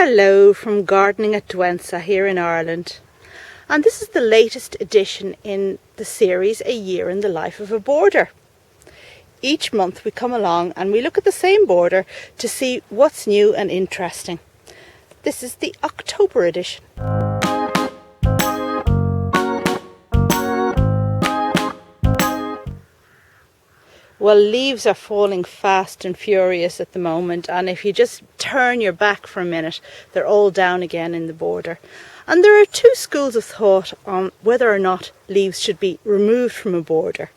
Hello from Gardening at Douentza here in Ireland, and this is the latest edition in the series A Year in the Life of a Border. Each month we come along and we look at the same border to see what's new and interesting. This is the October edition. Well, leaves are falling fast and furious at the moment, and if you just turn your back for a minute, they're all down again in the border. And there are two schools of thought on whether or not leaves should be removed from a border.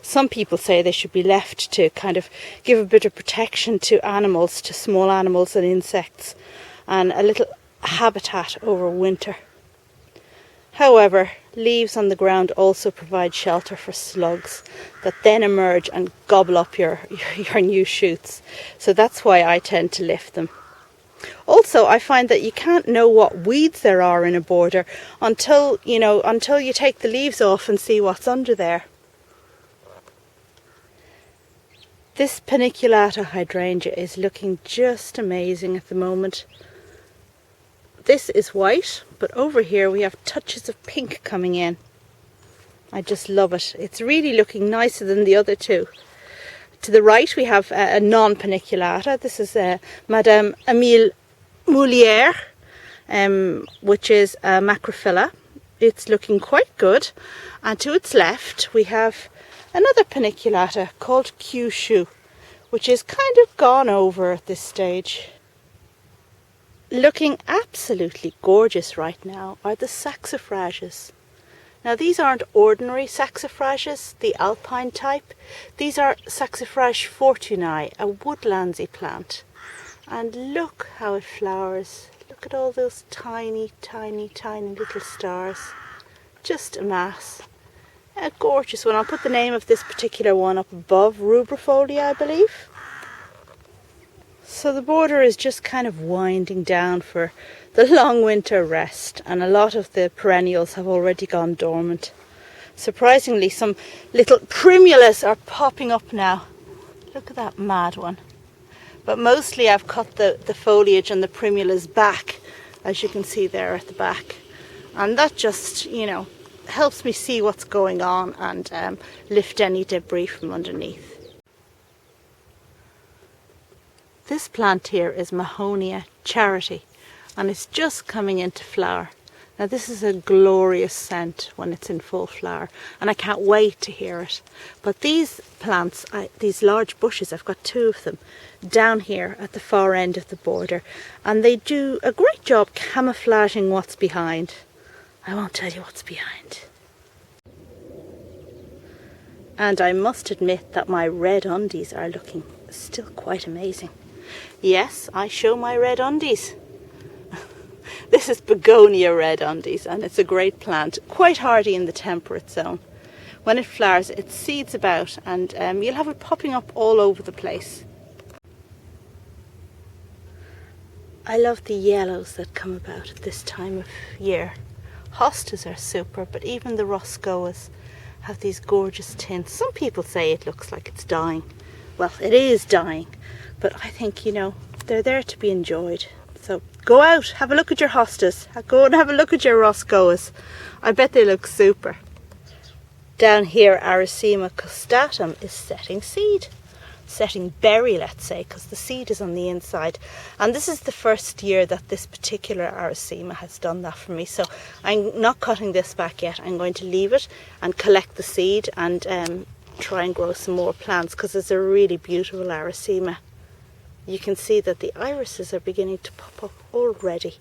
Some people say they should be left to kind of give a bit of protection to animals, to small animals and insects, and a little habitat over winter. However, leaves on the ground also provide shelter for slugs that then emerge and gobble up your new shoots. So that's why I tend to lift them. Also, I find that you can't know what weeds there are in a border until you take the leaves off and see what's under there. This paniculata hydrangea is looking just amazing at the moment. This is white, but over here we have touches of pink coming in. I just love it. It's really looking nicer than the other two. To the right we have a non-paniculata. This is Madame Emile Moulliere, which is a macrophylla. It's looking quite good. And to its left we have another paniculata called Kyushu, which is kind of gone over at this stage. Looking absolutely gorgeous right now are the Saxifragas. Now these aren't ordinary Saxifragas, the alpine type. These are Saxifraga fortunei, a woodlandsy plant. And look how it flowers. Look at all those tiny, tiny, tiny little stars. Just a mass. A gorgeous one. I'll put the name of this particular one up above, Rubrifolia, I believe. So the border is just kind of winding down for the long winter rest, and a lot of the perennials have already gone dormant. Surprisingly, some little Primulas are popping up now. Look at that mad one. But mostly I've cut the foliage and the Primulas back, as you can see there at the back. And that just, helps me see what's going on and lift any debris from underneath. This plant here is Mahonia charity, and it's just coming into flower. Now this is a glorious scent when it's in full flower, and I can't wait to hear it. But these plants, these large bushes, I've got two of them down here at the far end of the border, and they do a great job camouflaging what's behind. I won't tell you what's behind. And I must admit that my red undies are looking still quite amazing. Yes, I show my red undies. This is Begonia Red Undies, and it's a great plant, quite hardy in the temperate zone. When it flowers, it seeds about, and you'll have it popping up all over the place. I love the yellows that come about at this time of year. Hostas are super, but even the Roscoeas have these gorgeous tints. Some people say it looks like it's dying. Well, it is dying. But I think, they're there to be enjoyed. So go out, have a look at your hostas. Go and have a look at your Roscoeas. I bet they look super. Down here, Aricema costatum is setting seed. Setting berry, let's say, because the seed is on the inside. And this is the first year that this particular Aricema has done that for me. So I'm not cutting this back yet. I'm going to leave it and collect the seed and try and grow some more plants, because it's a really beautiful Aricema. You can see that the irises are beginning to pop up already,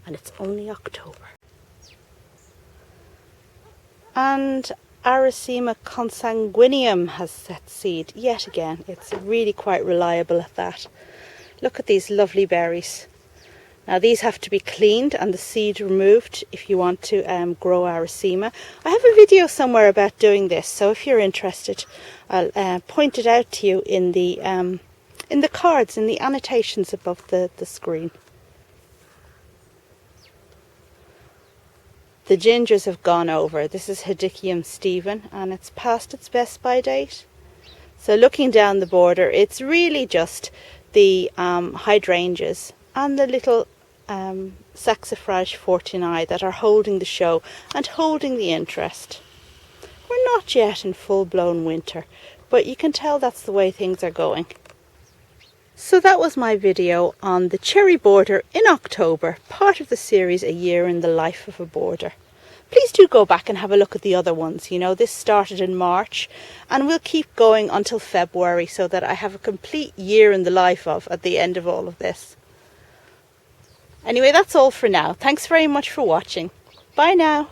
and it's only October. And Aricema consanguineum has set seed yet again. It's really quite reliable at that. Look at these lovely berries. Now these have to be cleaned and the seed removed if you want to grow Aricema. I have a video somewhere about doing this, so if you're interested, I'll point it out to you in the cards, in the annotations above the screen. The gingers have gone over. This is Hedychium Stephen, and it's past its best by date. So looking down the border, it's really just the hydrangeas and the little Saxifraga fortunei that are holding the show and holding the interest. We're not yet in full-blown winter, but you can tell that's the way things are going. So that was my video on the cherry border in October, part of the series A Year in the Life of a Border. Please do go back and have a look at the other ones. You know, this started in March and we'll keep going until February so that I have a complete year in the life of at the end of all of this. Anyway, that's all for now. Thanks very much for watching. Bye now.